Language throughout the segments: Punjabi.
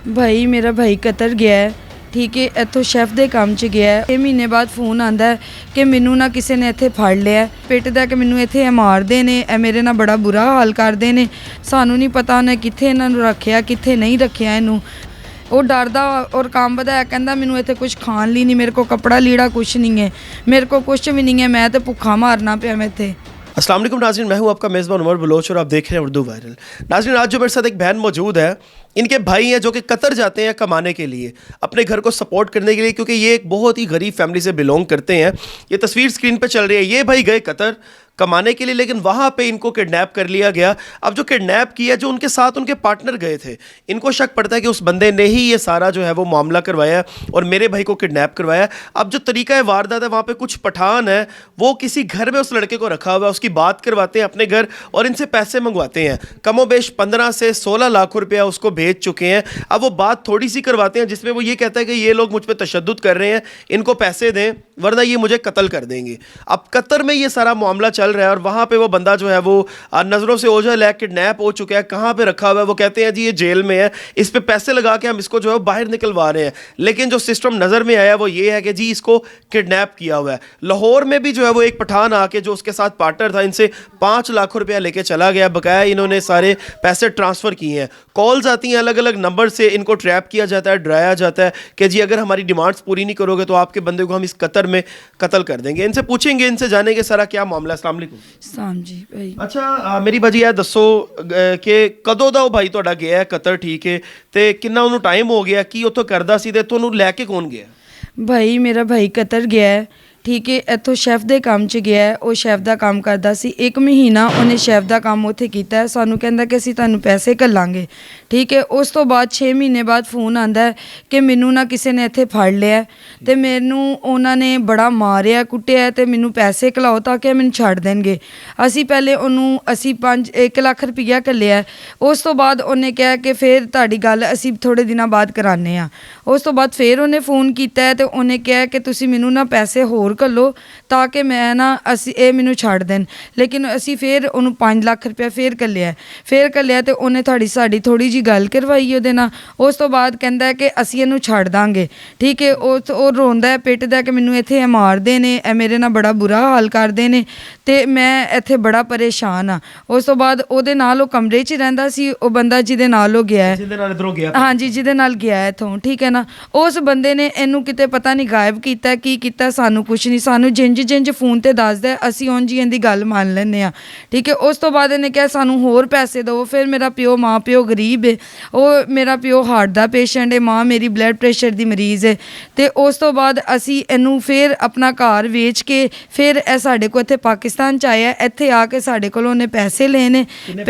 भाई मेरा भाई कतर गया है, ठीक है। ਇੱਥੋਂ ਸ਼ੈਫ ਦੇ ਕੰਮ 'ਚ ਗਿਆ ਹੈ। 6 ਮਹੀਨੇ ਬਾਅਦ ਫੋਨ ਆਂਦਾ ਹੈ ਕਿ ਮੈਨੂੰ ਨਾ ਕਿਸੇ ਨੇ ਇੱਥੇ ਫੜ ਲਿਆ, ਪਿੱਟ ਦਾ ਕਿ ਮੈਨੂੰ ਇੱਥੇ ਇਹ ਮਾਰਦੇ ਨੇ, ਇਹ ਮੇਰੇ ਨਾਲ ਬੜਾ ਬੁਰਾ ਹਾਲ ਕਰਦੇ ਨੇ। ਸਾਨੂੰ ਨਹੀਂ ਪਤਾ ਉਹਨੇ ਕਿੱਥੇ ਇਹਨਾਂ ਨੂੰ ਰੱਖਿਆ, ਕਿੱਥੇ ਨਹੀਂ ਰੱਖਿਆ ਇਹਨੂੰ। ਉਹ ਡਰਦਾ ਔਰ ਕੰਮ ਵਧਾਇਆ, ਕਹਿੰਦਾ ਮੈਨੂੰ ਇੱਥੇ ਕੁਝ ਖਾਣ ਲਈ ਨਹੀਂ, ਮੇਰੇ ਕੋਲ ਕੱਪੜਾ ਲੀੜਾ ਕੁਛ ਨਹੀਂ है, मेरे को कुछ भी नहीं है, मैं तो भुखा मारना पिया मैं इत्थे। अस्सलाम वालेकुम नाज़रीन, मैं हूं आपका मेज़बान उमर बलोच और आप देख रहे हैं उर्दू वायरल। नाज़रीन, आज जो मेरे साथ एक बहन मौजूद है, इनके भाई हैं जो कि कतर जाते हैं कमाने के लिए, अपने घर को सपोर्ट करने के लिए, क्योंकि ये एक बहुत ही गरीब फैमिली से बिलोंग करते हैं। ये तस्वीर स्क्रीन पर चल रही है, ये भाई गए कतर कमाने के लिए, लेकिन वहाँ पे इनको किडनैप कर लिया गया। अब जो किडनैप किया, जो उनके साथ उनके पार्टनर गए थे, इनको शक पड़ता है कि उस बंदे ने ही ये सारा जो है वो मामला करवाया है और मेरे भाई को किडनैप करवाया। अब जो तरीका है वारदात है, वहाँ पे कुछ पठान है, वो किसी घर में उस लड़के को रखा हुआ है, उसकी बात करवाते हैं अपने घर और इनसे पैसे मंगवाते हैं। कमोबेश 15 से 16 लाख रुपया उसको भेज चुके हैं। अब वो बात थोड़ी सी करवाते हैं जिसमें वो ये कहता है कि ये लोग मुझ पर तशद्दुद कर रहे हैं, इनको पैसे दें वरना ये मुझे कत्ल कर देंगे। अब कतर में ये सारा मामला चल रहा है और वहाँ पे वो बंदा जो है वो नज़रों से ओझल है, किडनैप हो चुका है। कहाँ पे रखा हुआ है? वो कहते हैं जी ये जेल में है, इस पे पैसे लगा के हम इसको जो है बाहर निकलवा रहे हैं। लेकिन जो सिस्टम नज़र में आया वो ये है कि जी इसको किडनैप किया हुआ है। लाहौर में भी जो है वो एक पठान आके जो उसके साथ पार्टनर था, इनसे 5 लाख रुपया लेके चला गया। बकाया इन्होंने सारे पैसे ट्रांसफ़र किए हैं। कॉल्स आती हैं अलग अलग नंबर से, इनको ट्रैप किया जाता है, डराया जाता है कि जी अगर हमारी डिमांड्स पूरी नहीं करोगे तो आपके बंदे को हम इस कतर में कत्ल कर देंगे। इनसे पूछेंगे, इनसे जानेंगे सारा क्या मामला। अस्सलाम वालेकुम। साम जी भाई। अच्छा मेरी भाजी ਇਹ ਦੱਸੋ ਕਿ ਕਦੋਂ ਦਾ ਉਹ ਭਾਈ ਤੁਹਾਡਾ ਗਿਆ ਹੈ ਕਤਰ, ਠੀਕ ਹੈ, ਤੇ ਕਿੰਨਾ ਉਹਨੂੰ ਟਾਈਮ ਹੋ ਗਿਆ, ਕੀ ਉੱਥੋਂ ਕਰਦਾ ਸੀ ਤੇ ਤੁਹਾਨੂੰ ਲੈ ਕੇ ਕੌਣ ਗਿਆ? भाई मेरा भाई कतर गया है, ਠੀਕ ਹੈ। ਇੱਥੋਂ ਸ਼ੈਫ ਦੇ ਕੰਮ 'ਚ ਗਿਆ ਹੈ, ਉਹ ਸ਼ੈਫ ਦਾ ਕੰਮ ਕਰਦਾ ਸੀ। 1 ਮਹੀਨਾ ਉਹਨੇ ਸ਼ੈਫ ਦਾ ਕੰਮ ਉੱਥੇ ਕੀਤਾ ਹੈ। ਸਾਨੂੰ ਕਹਿੰਦਾ ਕਿ ਅਸੀਂ ਤੁਹਾਨੂੰ ਪੈਸੇ ਘੱਲਾਂਗੇ, ਠੀਕ ਹੈ। ਉਸ ਤੋਂ ਬਾਅਦ 6 ਮਹੀਨੇ ਬਾਅਦ ਫੋਨ ਆਂਦਾ ਕਿ ਮੈਨੂੰ ਨਾ ਕਿਸੇ ਨੇ ਇੱਥੇ ਫੜ ਲਿਆ ਤੇ ਮੈਨੂੰ ਉਹਨਾਂ ਨੇ ਬੜਾ ਮਾਰਿਆ ਕੁੱਟਿਆ ਤੇ ਮੈਨੂੰ ਪੈਸੇ ਘਲਾਓ ਤਾਂ ਕਿ ਮੈਨੂੰ ਛੱਡ ਦੇਣਗੇ। ਅਸੀਂ ਪਹਿਲੇ ਉਹਨੂੰ 1 ਲੱਖ ਰੁਪਈਆ ਘੱਲਿਆ। ਉਸ ਤੋਂ ਬਾਅਦ ਉਹਨੇ ਕਿਹਾ ਕਿ ਫਿਰ ਤੁਹਾਡੀ ਗੱਲ ਅਸੀਂ ਥੋੜ੍ਹੇ ਦਿਨਾਂ ਬਾਅਦ ਕਰਾਉਂਦੇ ਹਾਂ। ਉਸ ਤੋਂ ਬਾਅਦ ਫਿਰ ਉਹਨੇ ਫੋਨ ਕੀਤਾ ਤੇ ਉਹਨੇ ਕਿਹਾ ਕਿ ਤੁਸੀਂ ਮੈਨੂੰ ਨਾ ਪੈਸੇ ਹੋਰ ਘੱਲੋ ਤਾਂ ਕਿ ਮੈਂ ਨਾ ਇਹ ਮੈਨੂੰ ਛੱਡ ਦੇਣ। ਲੇਕਿਨ ਅਸੀਂ ਫਿਰ ਉਹਨੂੰ 5 ਲੱਖ ਰੁਪਇਆ ਫਿਰ ਘੱਲਿਆ ਤੇ ਉਹਨੇ ਸਾਡੀ ਥੋੜ੍ਹੀ ਜਿਹੀ ਗੱਲ ਕਰਵਾਈ ਉਹਦੇ ਨਾਲ। ਉਸ ਤੋਂ ਬਾਅਦ ਕਹਿੰਦਾ ਕਿ ਅਸੀਂ ਇਹਨੂੰ ਛੱਡ ਦਾਂਗੇ, ਠੀਕ ਹੈ। ਉਹ ਰੋਂਦਾ ਪਿੱਟਦਾ ਕਿ ਮੈਨੂੰ ਇੱਥੇ ਇਹ ਮਾਰਦੇ ਨੇ, ਇਹ ਮੇਰੇ ਨਾਲ ਬੜਾ ਬੁਰਾ ਹਾਲ ਕਰਦੇ ਨੇ ਤੇ ਮੈਂ ਇੱਥੇ ਬੜਾ ਪਰੇਸ਼ਾਨ ਹਾਂ। ਉਸ ਤੋਂ ਬਾਅਦ ਉਹਦੇ ਨਾਲ ਉਹ ਕਮਰੇ 'ਚ ਰਹਿੰਦਾ ਸੀ, ਉਹ ਬੰਦਾ ਜਿਹਦੇ ਨਾਲ ਉਹ ਗਿਆ ਹੈ, ਹਾਂਜੀ, ਜਿਹਦੇ ਨਾਲ ਗਿਆ ਇੱਥੋਂ, ਠੀਕ ਹੈ ਨਾ। ਉਸ ਬੰਦੇ ਨੇ ਇਹਨੂੰ ਕਿਤੇ ਪਤਾ ਨਹੀਂ ਗਾਇਬ ਕੀਤਾ, ਕੀ ਕੀਤਾ ਸਾਨੂੰ ਕੁਛ ਨਹੀਂ। ਸਾਨੂੰ ਜਿੰਜ ਫੋਨ 'ਤੇ ਦੱਸਦਾ, ਅਸੀਂ ਉਂਝ ਹੀ ਇਹਦੀ ਗੱਲ ਮੰਨ ਲੈਂਦੇ ਹਾਂ, ਠੀਕ ਹੈ। ਉਸ ਤੋਂ ਬਾਅਦ ਇਹਨੇ ਕਿਹਾ ਸਾਨੂੰ ਹੋਰ ਪੈਸੇ ਦਿਓ। ਫਿਰ ਮੇਰਾ ਮਾਂ ਪਿਓ ਗਰੀਬ ਹੈ, ਉਹ ਮੇਰਾ ਪਿਓ ਹਾਰਟ ਦਾ ਪੇਸ਼ੈਂਟ ਹੈ, ਮਾਂ ਮੇਰੀ ਬਲੱਡ ਪ੍ਰੈਸ਼ਰ ਦੀ ਮਰੀਜ਼ ਹੈ। ਅਤੇ ਉਸ ਤੋਂ ਬਾਅਦ ਅਸੀਂ ਇਹਨੂੰ ਫਿਰ ਆਪਣਾ ਘਰ ਵੇਚ ਕੇ ਫਿਰ ਇਹ ਸਾਡੇ ਕੋਲ ਇੱਥੇ ਪਾਕਿਸਤਾਨ 'ਚ ਆਇਆ। ਇੱਥੇ ਆ ਕੇ ਸਾਡੇ ਕੋਲੋਂ ਉਹਨੇ ਪੈਸੇ ਲਏ ਨੇ,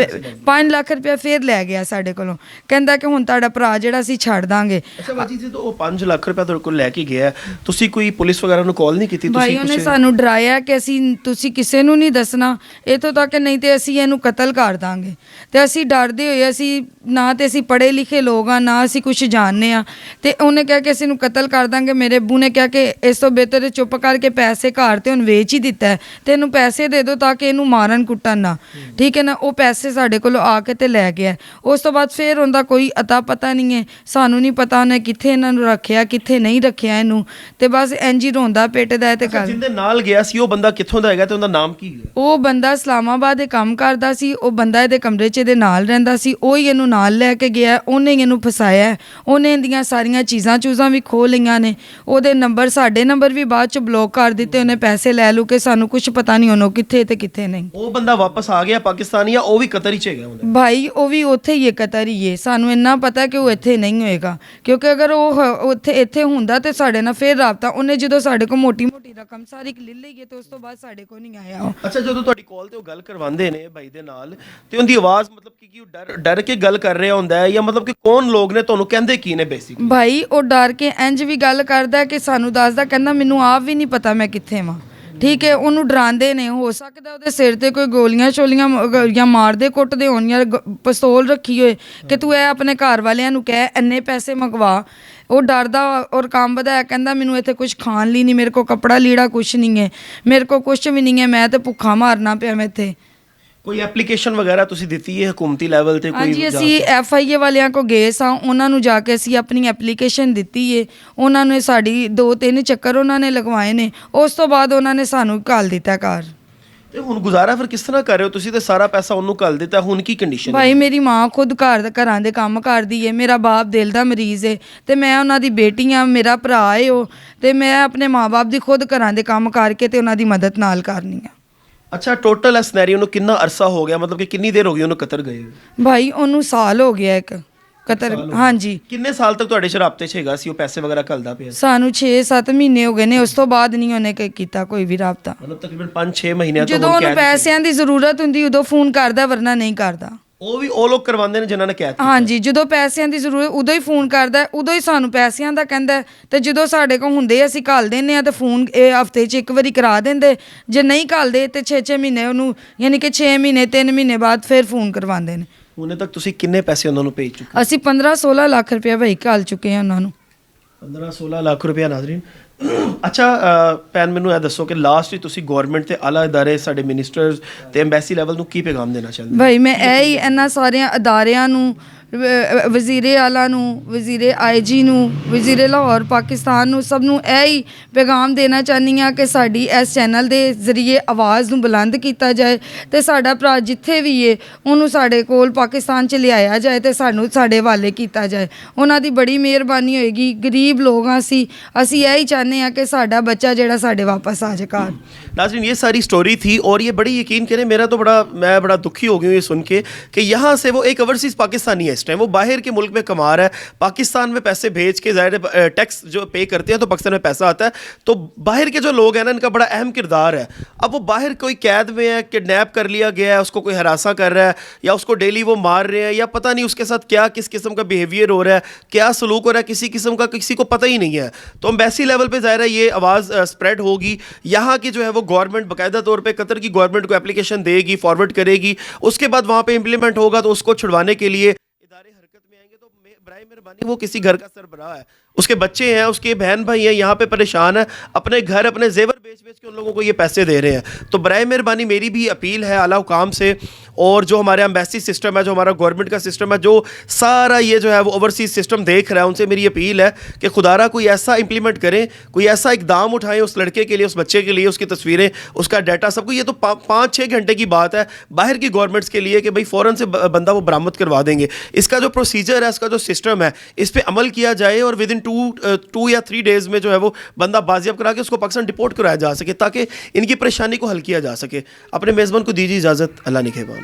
5 ਲੱਖ ਰੁਪਇਆ ਫਿਰ ਲੈ ਗਿਆ ਸਾਡੇ ਕੋਲੋਂ। ਕਹਿੰਦਾ ਕਿ ਹੁਣ ਤੁਹਾਡਾ ਭਰਾ ਜਿਹੜਾ ਅਸੀਂ ਛੱਡ ਦਾਂਗੇ। ਅੱਛਾ ਬਾਜੀ ਜੀ, ਉਹ 5 ਲੱਖ ਰੁਪਇਆ ਤੁਹਾਡੇ ਕੋਲ ਲੈ ਕੇ ਗਿਆ, ਤੁਸੀਂ ਕੋਈ ਪੁਲਿਸ ਵਗੈਰਾ ਨੂੰ ਕਾਲ ਨਹੀਂ ਕੀਤੀ? ਭਾਈ ਉਹਨੇ ਸਾਨੂੰ ਡਰਾਇਆ ਕਿ ਤੁਸੀਂ ਕਿਸੇ ਨੂੰ ਨਹੀਂ ਦੱਸਣਾ ਇੱਥੋਂ ਤੱਕ, ਨਹੀਂ ਤੇ ਅਸੀਂ ਇਹਨੂੰ ਕਤਲ ਕਰ ਦਾਂਗੇ। ਤੇ ਅਸੀਂ ਡਰਦੇ ਹੋਏ, ਅਸੀਂ ਨਾ ਤੇ ਅਸੀਂ ਪੜ੍ਹੇ ਲਿਖੇ ਲੋਕ ਹਾਂ, ਨਾ ਅਸੀਂ ਕੁਛ ਜਾਣਦੇ ਹਾਂ। ਤੇ ਉਹਨੇ ਕਿਹਾ ਕਿ ਅਸੀਂ ਇਹਨੂੰ ਕਤਲ ਕਰ ਦਾਂਗੇ। ਮੇਰੇ ਅੱਬੂ ਨੇ ਕਿਹਾ ਕਿ ਇਸ ਤੋਂ ਬਿਹਤਰ ਚੁੱਪ ਕਰਕੇ ਪੈਸੇ ਘਰ ਤੇ ਹੁਣ ਵੇਚ ਹੀ ਦਿੱਤਾ ਤੇ ਇਹਨੂੰ ਪੈਸੇ ਦੇ ਦਿਓ ਤਾਂ ਕਿ ਇਹਨੂੰ ਮਾਰਨ ਕੁੱਟਣ ਨਾ, ਠੀਕ ਹੈ ਨਾ। ਉਹ ਪੈਸੇ ਸਾਡੇ ਕੋਲੋਂ ਆ ਕੇ ਤੇ ਲੈ ਗਿਆ। ਉਸ ਤੋਂ ਬਾਅਦ ਫਿਰ ਉਹਦਾ ਕੋਈ ਅਤਾ ਪਤਾ ਨਹੀਂ ਹੈ, ਸਾਨੂੰ ਨਹੀਂ ਪਤਾ ਉਹਨੇ ਕਿੱਥੇ ਇਹਨਾਂ ਨੂੰ ਰੱਖਿਆ, ਕਿੱਥੇ ਨਹੀਂ ਰੱਖਿਆ ਇਹਨੂੰ। ਤੇ ਬਸ ਇੰਝ ਹੀ ਰੋਂਦਾ ਪਿੱਟਦਾ ਤੇ ਜਿਹਦੇ ਨਾਲ ਗਿਆ ਸੀ ਉਹ ਬੰਦਾ ਕਿੱਥੋਂ ਦਾ ਹੈਗਾ ਤੇ ਉਹਦਾ ਨਾਮ ਕੀ ਹੈ? ਉਹ ਬੰਦਾ ਇਸਲਾਮਾਬਾਦ ਦੇ ਕੰਮ ਕਰਦਾ ਸੀ। ਉਹ ਬੰਦਾ ਇਹਦੇ ਕਮਰੇ 'ਚ ਇਹਦੇ ਨਾਲ ਰਹਿੰਦਾ ਸੀ, ਉਹ ਹੀ ਇਹਨੂੰ ਨਾਲ ਲੈ ਕੇ ਗਿਆ। ਉਹਨੇ ਇਹਨੂੰ ਫਸਾਇਆ, ਉਹਨੇ ਇਹਦੀਆਂ ਸਾਰੀਆਂ ਚੀਜ਼ਾਂ ਵੀ ਖੋਹ ਲਈਆਂ ਨੇ। ਉਹਦੇ ਨੰਬਰ, ਸਾਡੇ ਨੰਬਰ ਵੀ ਬਾਅਦ 'ਚ ਬਲੌਕ ਕਰ ਦਿੱਤੇ। ਉਹਨੇ ਪੈਸੇ ਲੈ ਲੂ ਕੇ, ਸਾਨੂੰ ਕੁਛ ਪਤਾ ਨਹੀਂ ਉਹਨੂੰ ਕਿੱਥੇ ਤੇ ਕਿੱਥੇ ਨਹੀਂ। ਉਹ ਬੰਦਾ ਵਾਪਸ ਆ ਗਿਆ ਪਾਕਿਸਤਾਨ ਜਾਂ ਉਹ ਵੀ ਕਤਰ ਹੀ 'ਚ ਹੈਗਾ? ਭਾਈ ਉਹ ਵੀ ਉੱਥੇ ਹੀ ਹੈ, ਕਤਰ ਹੀ ਹੈ। ਸਾਨੂੰ ਇੰਨਾ ਪਤਾ ਕਿ ਉਹ ਇੱਥੇ ਨਹੀਂ ਹੋਏਗਾ, ਕਿਉਂਕਿ ਅਗਰ ਉਹ ਇੱਥੇ ਹੁੰਦਾ ਤੇ ਸਾਡੇ ਨਾਲ ਫਿਰ ਰਾਬਤਾ। ਉਹਨੇ ਜਦੋਂ ਸਾਡੇ ਕੋਲ ਮੋਟੀ ਰਕਮ ਸਾਰੀ ਲੈ ਲਈ ਤੇ ਉਸ ਤੋਂ ਬਾਅਦ ਸਾਡੇ ਕੋਲ ਨਹੀਂ ਆਇਆ। ਅੱਛਾ, ਜਦੋਂ ਤੁਹਾਡੀ ਕਾਲ ਤੇ ਉਹ ਗੱਲ ਕਰਵਾਉਂਦੇ ਨੇ ਭਾਈ ਦੇ ਨਾਲ ਤੇ ਉਹਦੀ ਆਵਾਜ਼ ਮਤਲਬ ਕਿ ਉਹ ਡਰ ਕੇ ਗੱਲ ਕਰ ਰਿਹਾ ਹੁੰਦਾ ਹੈ ਜਾਂ ਮਤਲਬ ਕਿ ਕੌਣ ਲੋਕ ਨੇ, ਤੁਹਾਨੂੰ ਕਹਿੰਦੇ ਕੀ ਨੇ ਬੇਸਿਕਲੀ? ਭਾਈ ਉਹ ਡਰ ਕੇ ਇੰਝ ਵੀ ਗੱਲ ਕਰਦਾ ਕਿ ਸਾਨੂੰ ਦੱਸਦਾ, ਕਹਿੰਦਾ ਮੈਨੂੰ ਆਪ ਵੀ ਨਹੀਂ ਪਤਾ ਮੈਂ ਕਿੱਥੇ ਵਾਂ, ਠੀਕ ਹੈ। ਉਹਨੂੰ ਡਰਾਉਂਦੇ ਨੇ, ਹੋ ਸਕਦਾ ਉਹਦੇ ਸਿਰ ਤੇ ਕੋਈ ਗੋਲੀਆਂ ਛੋਲੀਆਂ ਜਾਂ ਮਾਰਦੇ ਕੁੱਟਦੇ ਹੋਣ ਜਾਂ ਪਿਸਤੌਲ ਰੱਖੀ ਹੋਏ ਕਿ ਤੂੰ ਇਹ ਆਪਣੇ ਘਰ ਵਾਲਿਆਂ ਨੂੰ ਕਹਿ ਇੰਨੇ ਪੈਸੇ ਮੰਗਵਾ। ਉਹ ਡਰਦਾ ਔਰ ਕੰਮ ਵਧਾਇਆ, ਕਹਿੰਦਾ ਮੈਨੂੰ ਇੱਥੇ ਕੁਝ ਖਾਣ ਲਈ ਨਹੀਂ, ਮੇਰੇ ਕੋਲ ਕੱਪੜਾ ਲੀੜਾ ਕੁਛ ਨਹੀਂ ਹੈ, ਮੇਰੇ ਕੋਲ ਕੁਛ ਵੀ ਨਹੀਂ ਹੈ, ਮੈਂ ਤਾਂ ਭੁੱਖਾ ਮਾਰਨਾ ਪਿਆ ਮੈਂ ਇੱਥੇ। ਕੋਈ ਐਪਲੀਕੇਸ਼ਨ ਵਗੈਰਾ ਤੁਸੀਂ ਦਿੱਤੀ ਹੈ ਹਕੂਮਤੀ ਲੈਵਲ ਤੇ ਕੋਈ ਹਾਂਜੀ ਅਸੀਂ FIA ਵਾਲਿਆਂ ਕੋ ਗਏ ਸਾਂ, ਉਹਨਾਂ ਨੂੰ ਜਾ ਕੇ ਅਸੀਂ ਆਪਣੀ ਐਪਲੀਕੇਸ਼ਨ ਦਿੱਤੀ ਏ। ਉਹਨਾਂ ਨੇ ਸਾਡੀ 2-3 ਚੱਕਰ ਉਹਨਾਂ ਨੇ ਲਗਵਾਏ ਨੇ, ਉਸ ਤੋਂ ਬਾਅਦ ਉਹਨਾਂ ਨੇ ਸਾਨੂੰ ਘੱਲ ਦਿੱਤਾ ਘਰ। ਤੇ ਹੁਣ ਗੁਜ਼ਾਰਾ ਫਿਰ ਕਿਸ ਤਰ੍ਹਾਂ ਕਰ ਰਹੇ ਹੋ ਤੁਸੀਂ? ਤੇ ਸਾਰਾ ਪੈਸਾ ਉਹਨੂੰ ਘੱਲ ਦਿੱਤਾ, ਹੁਣ ਕੀ ਕੰਡੀਸ਼ਨ ਹੈ? ਭਾਈ ਮੇਰੀ ਮਾਂ ਖੁਦ ਘਰਾਂ ਦੇ ਕੰਮ ਕਰਦੀ ਏ, ਮੇਰਾ ਬਾਪ ਦਿਲ ਦਾ ਮਰੀਜ਼ ਏ ਤੇ ਮੈਂ ਉਹਨਾਂ ਦੀ ਬੇਟੀ ਆ, ਮੇਰਾ ਭਰਾ ਏ ਉਹ, ਤੇ ਮੈਂ ਆਪਣੇ ਮਾਂ-ਬਾਪ ਦੀ ਖੁਦ ਘਰਾਂ ਦੇ ਕੰਮ ਕਰਕੇ ਤੇ ਉਹਨਾਂ ਦੀ ਮਦਦ ਨਾਲ ਕਰਨੀ ਆ। ਅੱਛਾ, ਟੋਟਲ ਇਸ ਸਿਨੈਰੀਓ ਨੂੰ ਕਿੰਨਾ ਅਰਸਾ ਹੋ ਗਿਆ, ਮਤਲਬ ਕਿ ਕਿੰਨੀ ਦੇਰ ਹੋ ਗਈ ਉਹਨੂੰ ਕਤਰ ਗਏ? ਭਾਈ ਉਹਨੂੰ ਸਾਲ ਹੋ ਗਿਆ ਇੱਕ ਕਤਰ। ਹਾਂਜੀ ਕਿੰਨੇ ਸਾਲ ਤੱਕ ਤੁਹਾਡੇ ਸ਼ਰਾਬਤੇ 'ਚ ਹੈਗਾ ਸੀ ਉਹ, ਪੈਸੇ ਵਗੈਰਾ ਘੱਲਦਾ ਪਿਆ? ਸਾਨੂੰ 6-7 ਮਹੀਨੇ ਹੋ ਗਏ ਨੇ, ਉਸ ਤੋਂ ਬਾਅਦ ਨਹੀਂ ਉਹਨੇ ਕੀਤਾ ਕੋਈ ਵੀ ਰਾਬਤਾ। ਮਤਲਬ ਤਕਰੀਬਨ 5-6 ਮਹੀਨਿਆਂ ਤੋਂ ਜਦੋਂ ਉਹਨੂੰ ਪੈਸਿਆਂ ਦੀ ਜ਼ਰੂਰਤ ਹੁੰਦੀ ਉਦੋਂ ਫੋਨ ਕਰਦਾ, ਵਰਨਾ ਨਹੀਂ ਕਰਦਾ। ਉਹ ਵੀ ਉਹ ਲੋਕ ਕਰਵਾਉਂਦੇ ਨੇ ਜਿਨ੍ਹਾਂ ਨੇ ਕਹਿ ਦਿੱਤਾ? ਹਾਂਜੀ, ਜਦੋਂ ਪੈਸਿਆਂ ਦੀ ਜ਼ਰੂਰਤ ਉਦੋਂ ਹੀ ਫੋਨ ਕਰਦਾ, ਉਦੋਂ ਹੀ ਸਾਨੂੰ ਪੈਸਿਆਂ ਦਾ ਕਹਿੰਦਾ, ਤੇ ਜਦੋਂ ਸਾਡੇ ਕੋਲ ਹੁੰਦੇ ਅਸੀਂ ਘੱਲ ਦਿੰਦੇ ਆ ਤੇ ਫੋਨ ਇਹ ਹਫਤੇ 'ਚ ਇੱਕ ਵਾਰੀ ਕਰਾ ਦਿੰਦੇ, ਜੇ ਨਹੀਂ ਘੱਲਦੇ ਤੇ 6-6 ਮਹੀਨੇ ਉਹਨੂੰ, ਯਾਨੀ ਕਿ 6 ਮਹੀਨੇ 3 ਮਹੀਨੇ ਬਾਅਦ ਫਿਰ ਫੋਨ ਕਰਵਾਉਂਦੇ ਨੇ। ਹੁਣੇ ਤੱਕ ਤੁਸੀਂ ਕਿੰਨੇ ਪੈਸੇ ਉਹਨਾਂ ਨੂੰ ਭੇਜ ਚੁੱਕੇ? ਅਸੀਂ 15-16 ਲੱਖ ਰੁਪਇਆ ਭਾਈ ਘੱਲ ਚੁੱਕੇ ਹਾਂ ਉਹਨਾਂ ਨੂੰ। 15-16 ਲੱਖ ਰੁਪਇਆ ਨਾਜ਼ਰੀਨ। ਅੱਛਾ ਭੈਣ, ਮੈਨੂੰ ਇਹ ਦੱਸੋ ਕਿ ਲਾਸਟ ਹੀ ਤੁਸੀਂ ਗਵਰਨਮੈਂਟ ਤੇ ਆਲਾ ਅਦਾਰੇ, ਸਾਡੇ ਮਿਨਿਸਟਰਸ ਤੇ ਐਮਬੈਸੀ ਲੈਵਲ ਨੂੰ ਕੀ ਪੈਗਾਮ ਦੇਣਾ ਚਾਹੁੰਦੇ? ਭਾਈ ਮੈਂ ਇਹ ਹੀ ਇਹਨਾਂ ਸਾਰਿਆਂ ਅਦਾਰਿਆਂ ਨੂੰ, ਵਜ਼ੀਰੇ ਆਲਾ ਨੂੰ, ਵਜ਼ੀਰੇ IG ਨੂੰ, ਵਜ਼ੀਰੇ ਲਾਹੌਰ ਪਾਕਿਸਤਾਨ ਨੂੰ, ਸਭ ਨੂੰ ਇਹ ਹੀ ਪੈਗਾਮ ਦੇਣਾ ਚਾਹੁੰਦੀ ਹਾਂ ਕਿ ਸਾਡੀ ਇਸ ਚੈਨਲ ਦੇ ਜ਼ਰੀਏ ਆਵਾਜ਼ ਨੂੰ ਬੁਲੰਦ ਕੀਤਾ ਜਾਏ ਤੇ ਸਾਡਾ ਭਰਾ ਜਿੱਥੇ ਵੀ ਹੈ ਉਹਨੂੰ ਸਾਡੇ ਕੋਲ ਪਾਕਿਸਤਾਨ 'ਚ ਲਿਆਇਆ ਜਾਏ ਤੇ ਸਾਨੂੰ ਸਾਡੇ ਹਵਾਲੇ ਕੀਤਾ ਜਾਏ। ਉਹਨਾਂ ਦੀ ਬੜੀ ਮਿਹਰਬਾਨੀ ਹੋਏਗੀ। ਗਰੀਬ ਲੋਕ ਹਾਂ ਅਸੀਂ ਇਹ ਹੀ चाहते हैं कि साडा बच्चा जेड़ा साडे वापस आ जाए घर। नाज़रीन, ये सारी स्टोरी थी और ये बड़ी, यकीन करें मेरा तो मैं बड़ा दुखी हो गई हूँ ये सुन के कि यहाँ से वो एक ओवरसीज़ पाकिस्तानी है, इस टाइम वो बाहर के मुल्क में कमा रहा है, पाकिस्तान में पैसे भेज के ज़ाहिर टैक्स जो पे करते हैं तो पाकिस्तान में पैसा आता है, तो बाहर के जो लोग हैं ना इनका बड़ा अहम किरदार है। अब वो बाहर कोई कैद में है, किडनैप कर लिया गया है, उसको कोई हरासा कर रहा है या उसको डेली वो मार रहे हैं या पता नहीं उसके साथ क्या किस किस्म का बिहेवियर हो रहा है, क्या सलूक हो रहा है, किसी किस्म का किसी को पता ही नहीं है। तो एम्बेसी लेवल पे ज़ाहिर है ये आवाज़ स्प्रेड होगी। यहाँ की जो है वो गवर्नमेंट बाकायदा तौर पे कतर की गवर्नमेंट को एप्लीकेशन देगी, फॉरवर्ड करेगी, उसके बाद वहाँ पे इम्प्लीमेंट होगा तो उसको छुड़वाने के लिए इदारे हरकत में आएंगे। तो बराए मेहरबानी, वो किसी घर का सरबराह है, उसके बच्चे हैं, उसके बहन भाई हैं, यहाँ पे परेशान है, अपने घर अपने जेवर बेच बेच के उन लोगों को ये पैसे दे रहे हैं। तो बराए मेहरबानी मेरी भी अपील है आला हुकाम से और जो हमारे एम्बेसी सिस्टम है, जो हमारा गवर्नमेंट का सिस्टम है, जो सारा ये जो है वो ओवरसीज़ सिस्टम देख रहा है, उनसे मेरी अपील है कि खुदारा कोई ऐसा इम्प्लीमेंट करें, कोई ऐसा इकदाम उठाएं उस लड़के के लिए, उस बच्चे के लिए, उसकी तस्वीरें, उसका डाटा, सब कुछ। ये तो 5-6 घंटे की बात है बाहर की गवर्नमेंट्स के लिए कि भाई फ़ौरन से बंदा वो बरामद करवा देंगे। इसका जो प्रोसीजर है, इसका जो सिस्टम है, इस पर अमल किया जाए और विद इन 2 या 3 डेज़ में जो है वो बंदा बाजियाब करा के उसको पाकिस्तान डिपोर्ट कराया जा सके ताकि इनकी परेशानी को हल किया जा सके। अपने मेज़बान को दीजिए इजाज़त। अल्लाह निगहबान।